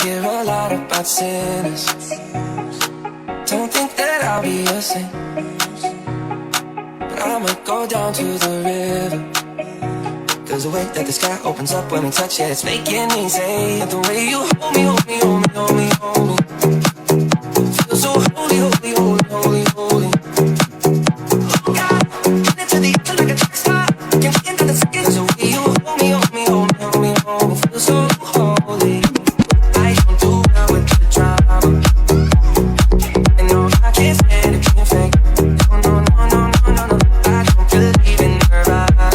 hear a lot about sinners. Don't think that I'll be a saint, but I might go down to the river. There's a way that the sky opens up when we touch it. It's making me say the way you hold me, hold me, hold me, hold me, hold me. Feel so holy, holy, holy, holy, holy. Oh God, get into the air like a track star. Can't get into the skin. There's a way you hold me, hold me, hold me, hold me, hold me. Feel so holy. I don't do well with the drama. And no, I can't stand it being fake. No, no, no, no, no, no, no. I don't believe in Nirvana,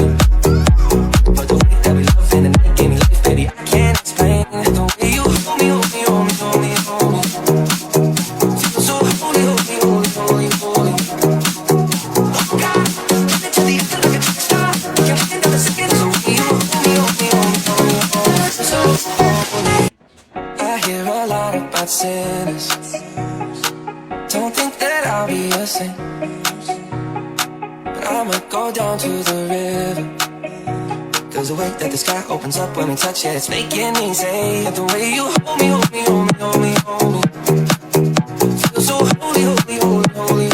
but the way that we love in the night gave me life, baby. I can't explain the way you hold me, hold me, hold me, hold me, hold me. Feel so holy, holy, holy, holy, holy. Oh God, get into the air like a track star. Can't get into the skin. There's a way you hold me, hold me, hold me, hold me, hold me. Feel so holy. I hear a lot about sinners. Don't think that I'll be a saint, but I might go down to the river. There's a way that the sky opens up when we touch it. It's making me say the way you hold me, hold me, hold me, hold me, hold me. Feel so holy, holy, holy, holy,